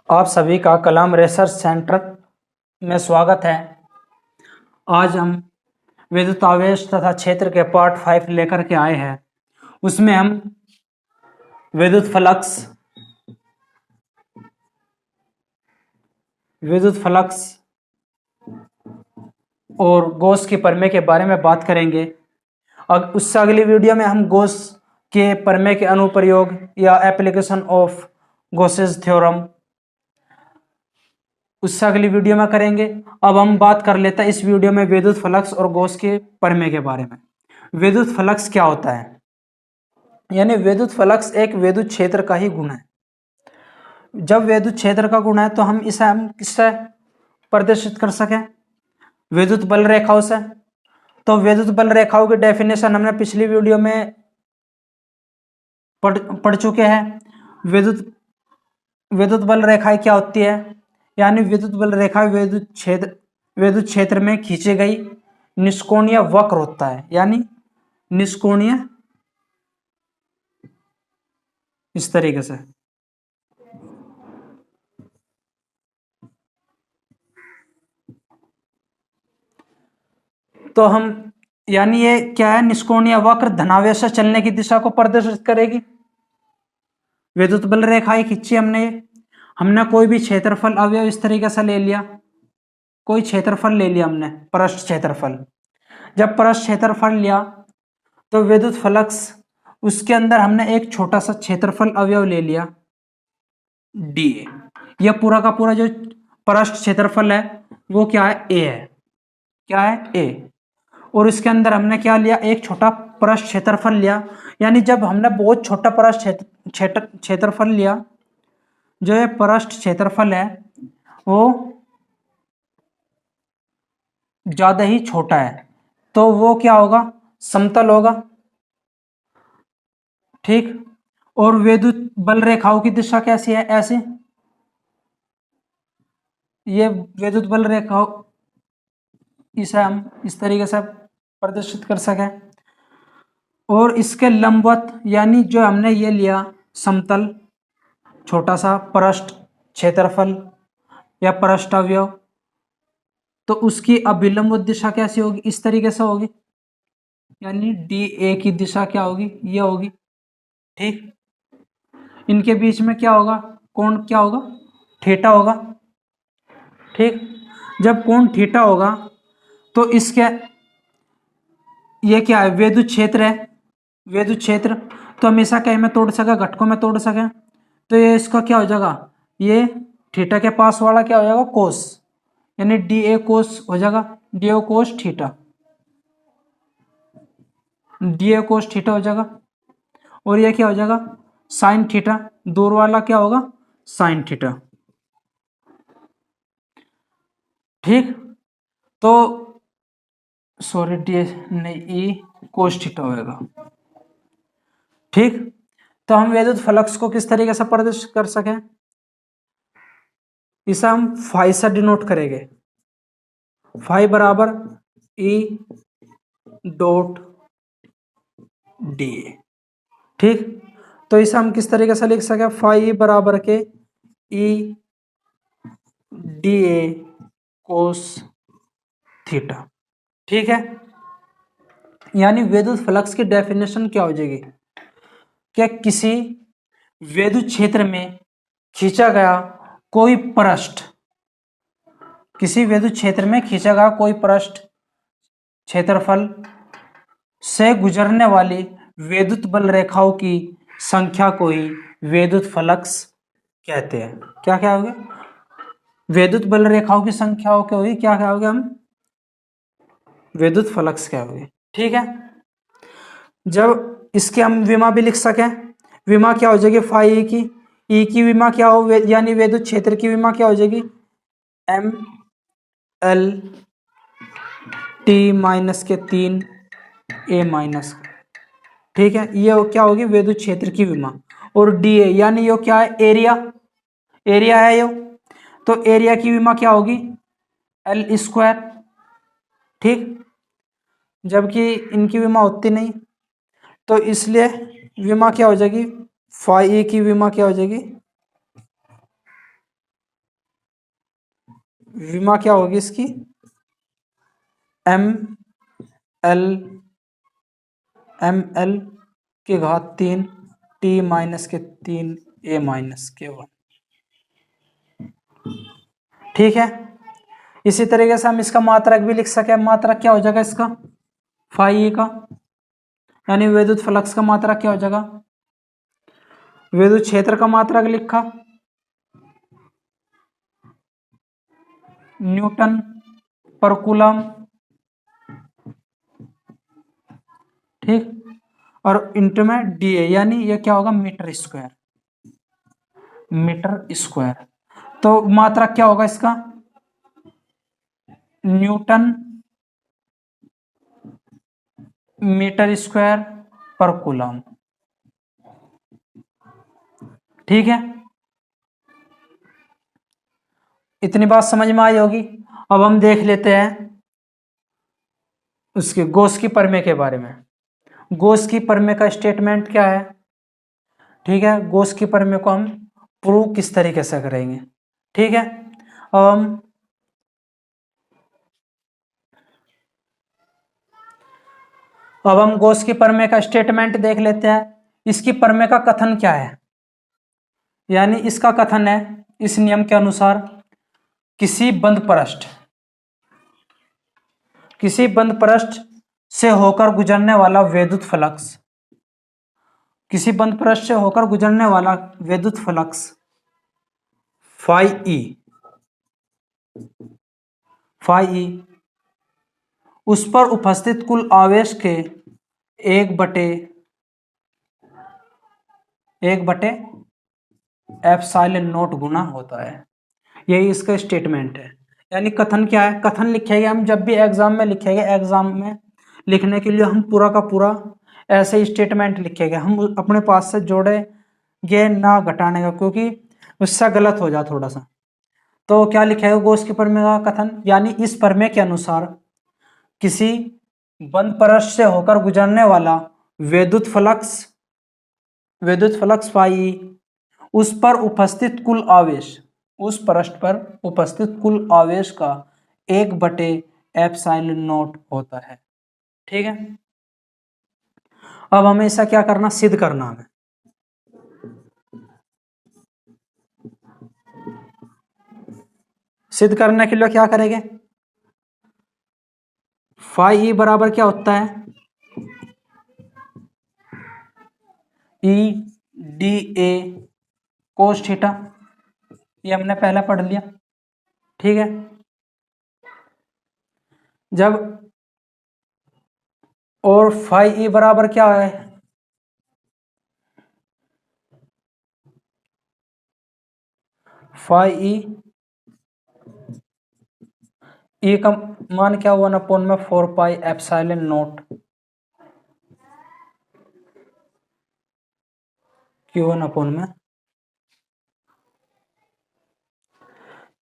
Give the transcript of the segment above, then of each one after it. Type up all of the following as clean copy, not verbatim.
आप सभी का कलाम रिसर्च सेंटर में स्वागत है। आज हम विद्युत आवेश तथा क्षेत्र के पार्ट 5 लेकर के आए हैं। उसमें हम विद्युत फ्लक्स और गॉस के प्रमेय के बारे में बात करेंगे। उससे अगली वीडियो में हम गॉस के प्रमेय के अनुप्रयोग या एप्लीकेशन ऑफ गॉसेस थ्योरम उससे अगली वीडियो में करेंगे। अब हम बात कर लेते हैं इस वीडियो में विद्युत फ्लक्स और गॉस के प्रमेय के बारे में। विद्युत फ्लक्स क्या होता है? यानी विद्युत फ्लक्स एक विद्युत क्षेत्र का ही गुण है। जब विद्युत क्षेत्र का गुण है तो हम किससे प्रदर्शित कर सकें? विद्युत बल रेखाओं से। तो विद्युत बल रेखाओं की डेफिनेशन हमने पिछली वीडियो में पढ़ चुके हैं। विद्युत बल रेखाएं क्या होती है? यानी विद्युत बल रेखा विद्युत क्षेत्र में खींची गई निष्कोणीय वक्र होता है। यानी निष्कोणीय इस तरीके से। तो हम यानी ये क्या है? निष्कोणीय वक्र धनावेश से चलने की दिशा को प्रदर्शित करेगी। विद्युत बल रेखाएं खींची हमने कोई भी क्षेत्रफल अवयव इस तरीके से ले लिया। कोई क्षेत्रफल ले लिया हमने, पृष्ठ क्षेत्रफल। जब पृष्ठ क्षेत्रफल लिया तो विद्युत फ्लक्स उसके अंदर हमने एक छोटा सा क्षेत्रफल अवयव ले लिया डीए। यह पूरा का पूरा जो पृष्ठ क्षेत्रफल है वो क्या है? ए है। क्या है? ए। और इसके अंदर हमने क्या लिया? एक छोटा पृष्ठ क्षेत्रफल लिया। यानी जब हमने बहुत छोटा पृष्ठ क्षेत्रफल लिया, जो ये पृष्ठ क्षेत्रफल है वो ज्यादा ही छोटा है, तो वो क्या होगा? समतल होगा। ठीक। और विद्युत बल रेखाओं की दिशा कैसी है? ऐसे। ये विद्युत बल रेखाओं इसे हम इस तरीके से प्रदर्शित कर सकें। और इसके लंबवत यानी जो हमने ये लिया समतल छोटा सा पृष्ठ क्षेत्रफल या पृष्ठ अवयव, तो उसकी अभिलंब दिशा कैसी होगी? इस तरीके से होगी। यानी डी ए की दिशा क्या होगी? ये होगी। ठीक। इनके बीच में क्या होगा? कोण क्या होगा? थीटा होगा। ठीक। जब कोण थीटा होगा तो इसके ये क्या है? विद्युत क्षेत्र है। विद्युत क्षेत्र तो हमेशा कहीं में तोड़ सके, घटकों में तोड़ सके। तो ये इसका क्या हो जाएगा? ये थीटा के पास वाला क्या हो जाएगा? कोस। यानी डी ए कोस हो जाएगा। D A cos theta. D A cos theta हो जाएगा। और ये क्या हो जाएगा? Sine theta. दूर वाला क्या होगा? Sine theta. ठीक। तो सॉरी, डी नहीं, ई कोस थीटा होगा। ठीक। तो हम विद्युत फ्लक्स को किस तरीके से प्रदर्शित कर सकें? इसे हम फाई से डिनोट करेंगे। फाई बराबर ई डॉट डी। ठीक। तो इसे हम किस तरीके से लिख सके? फाई बराबर के E D A cos theta. ठीक है। यानी विद्युत फ्लक्स की डेफिनेशन क्या हो जाएगी? क्या किसी विद्युत क्षेत्र में खींचा गया कोई पृष्ठ, किसी विद्युत क्षेत्र में खींचा गया कोई पृष्ठ क्षेत्रफल से गुजरने वाली विद्युत बल रेखाओं की संख्या को ही विद्युत फ्लक्स कहते हैं। क्या क्या होगा? विद्युत बल रेखाओं की संख्याओं को ही क्या कहोगे? हम विद्युत फ्लक्स कहोगे। ठीक है। जब इसके हम विमा भी लिख सकें, विमा क्या हो जाएगी? फाई ई की विमा क्या हो? यानी विद्युत क्षेत्र की विमा क्या हो जाएगी? एम एल टी माइनस के 3 ए माइनस। ठीक है। ये क्या होगी? विद्युत क्षेत्र की विमा। और डी ए यानी ये क्या है? एरिया। एरिया है ये। तो एरिया की विमा क्या होगी? L square. ठीक। जबकि इनकी विमा होती नहीं, तो इसलिए विमा क्या हो जाएगी? फाई ए की विमा क्या हो जाएगी? विमा क्या होगी इसकी, ml की घात 3 t-3 a-1। ठीक है। इसी तरीके से हम इसका मात्रक भी लिख सके। मात्रक क्या हो जाएगा इसका, फाई का, यानी विद्युत फ्लक्स का मात्रक क्या हो जाएगा, विद्युत क्षेत्र का मात्रक लिखा न्यूटन पर कूलम, ठीक, और इंटू में डीए, यानी ये क्या होगा, मीटर स्क्वायर, मीटर स्क्वायर। तो मात्रक क्या होगा इसका, न्यूटन मीटर स्क्वायर पर कूलम। ठीक है, इतनी बात समझ में आई होगी। अब हम देख लेते हैं उसके गॉस की प्रमेय के बारे में। गॉस की प्रमेय का स्टेटमेंट क्या है, ठीक है, गॉस की प्रमेय को हम प्रूव किस तरीके से करेंगे। ठीक है, अब हम गॉस की प्रमेय का स्टेटमेंट देख लेते हैं। इसकी प्रमेय का कथन क्या है, यानी इसका कथन है, इस नियम के अनुसार किसी बंद पृष्ठ से होकर गुजरने वाला विद्युत फ्लक्स, किसी बंद पृष्ठ से होकर गुजरने वाला विद्युत फ्लक्स फाई ई उस पर उपस्थित कुल आवेश के एक बटे एप्सिलॉन नॉट गुना होता है। यही इसका स्टेटमेंट है। यानी कथन क्या है, कथन लिखेंगे हम जब भी एग्जाम में लिखेंगे, एग्जाम में लिखने के लिए हम पूरा का पूरा ऐसे स्टेटमेंट लिखेंगे, हम अपने पास से जोड़ेंगे ना घटाने का, क्योंकि उससे गलत हो जाए थोड़ा सा। तो क्या लिखेगा गॉस की प्रमेय का कथन, यानी इस प्रमेय के अनुसार किसी बंद पृष्ठ से होकर गुजरने वाला विद्युत फ्लक्स फाई उस पर उपस्थित कुल आवेश, उस पृष्ठ पर उपस्थित कुल आवेश का 1/एप्सिलॉन नॉट होता है। ठीक है, अब हमें ऐसा क्या करना, सिद्ध करना है। सिद्ध करने के लिए क्या करेंगे, फाई बराबर क्या होता है, E D A cos theta, ये हमने पहले पढ़ लिया। ठीक है, जब और फाई बराबर क्या है, फाई ई का मान क्या हुआ, 1/4 नॉट Q1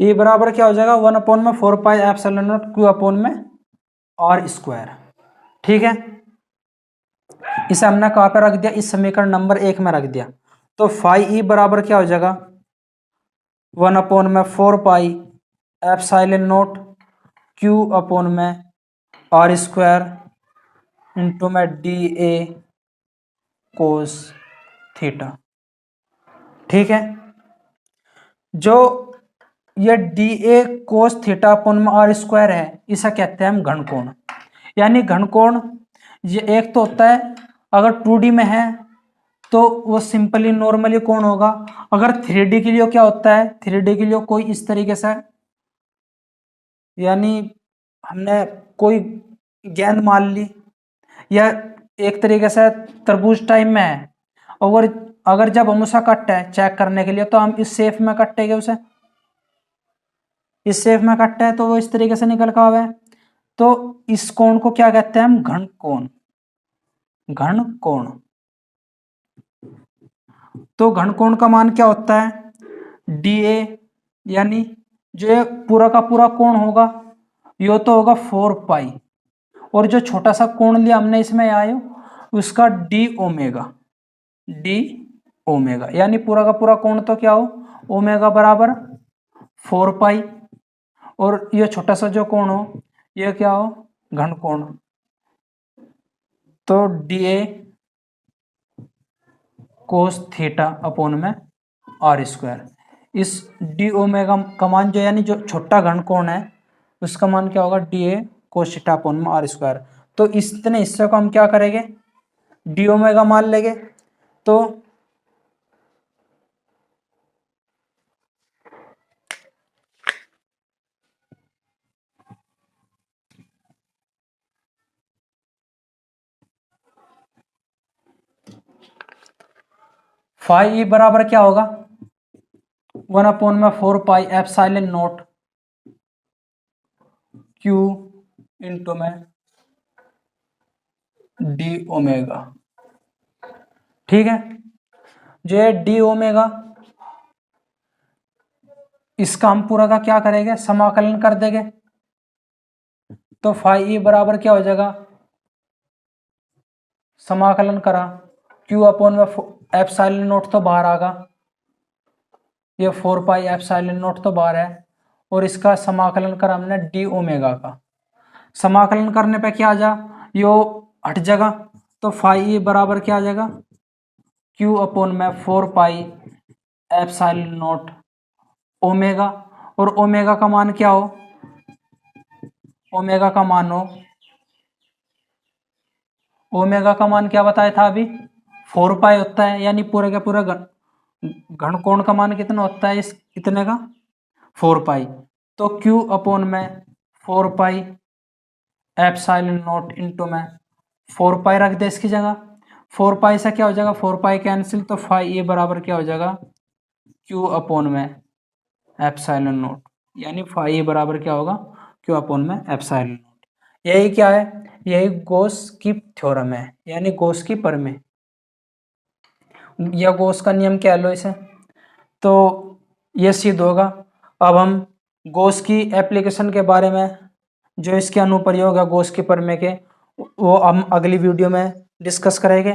ई बराबर क्या हो जाएगा, 1/4 नॉट Q/r²। ठीक है, इसे हमने कहां पे रख दिया, इस समीकरण नंबर 1 में रख दिया। तो फाई ई बराबर क्या हो जाएगा, 1/4 नॉट Q/r² इंटू में डी ए कोस थीटा। ठीक है, जो ये D A cos theta r² है, इसे कहते हैं हम घनकोण। यानी घनकोण ये एक तो होता है, अगर 2D में है तो वो सिंपली नॉर्मली कोण होगा। अगर 3D के लिए क्या होता है, 3D के लिए कोई इस तरीके से, यानी हमने कोई गेंद मान ली, या एक तरीके से तरबूज टाइप में है, और अगर जब हम उसे कटते हैं चेक करने के लिए, तो हम इस शेप में कटेंगे उसे, इस शेप में कटते हैं तो वो इस तरीके से निकल का हुआ है। तो इस कोण को क्या कहते हैं हम, घन कोण। तो घन कोण का मान क्या होता है, डी ए, यानी जो पूरा का पूरा कोण होगा यो तो होगा 4 पाई, और जो छोटा सा कोण लिया हमने इसमें आयो उसका डी ओमेगा, यानी पूरा का पूरा कोण तो क्या हो, ओमेगा बराबर 4 पाई, और ये छोटा सा जो कोण हो ये क्या हो, घन कोण। तो D A cos theta upon में आर स्क्वायर। इस डी ओमेगा का मान जो यानी जो छोटा घन कोण है उसका मान क्या होगा, D A cos theta upon में आर स्क्वायर। तो इतने हिस्से को हम क्या करेंगे, डी ओमेगा मान लेंगे। तो फाई ई बराबर क्या होगा, 1/4 pi epsilon not Q into में डी ओमेगा। ठीक है, जो है डी ओमेगा इसका हम पूरा का क्या करेंगे, समाकलन कर देंगे। तो फाई ई बराबर क्या हो जाएगा, समाकलन करा क्यू अपॉन में एप्सिलॉन नॉट तो बाहर आगा, ये 4 पाई एप्सिलॉन नॉट तो बाहर है, और इसका समाकलन करा हमने डी ओमेगा का। समाकलन करने पे क्या आ जा, यो हट जाएगा। तो फाई ई बराबर क्या आ जाएगा, क्यू अपॉन में 4 पाई एप्सिलॉन नॉट ओमेगा। और ओमेगा का मान क्या हो, ओमेगा का मान हो, ओमेगा का मान क्या बताया था अभी, 4 पाई होता है, यानी पूरे का पूरा घन कोण का मान कितना होता है, इस इतने का 4 पाई। तो Q अपॉन में 4 पाई एप्सिलॉन नॉट इंटू में 4 पाई रख दे इसकी जगह। 4 पाई से क्या हो जाएगा, 4 पाई कैंसिल, तो फाई ए बराबर क्या हो जाएगा, Q अपॉन में एप्सिलॉन नॉट, यानी फाई ए बराबर क्या होगा, Q अपॉन में एप्सिलॉन नॉट। यही क्या है, यही गॉस की थ्योरम है, यानी गॉस की प्रमेय या गॉस का नियम कह लो इसे। तो ये सिद्ध होगा। अब हम गॉस की एप्लीकेशन के बारे में, जो इसके अनुप्रयोग है गॉस की प्रमेय के, वो हम अगली वीडियो में डिस्कस करेंगे।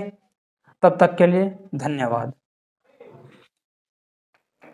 तब तक के लिए धन्यवाद।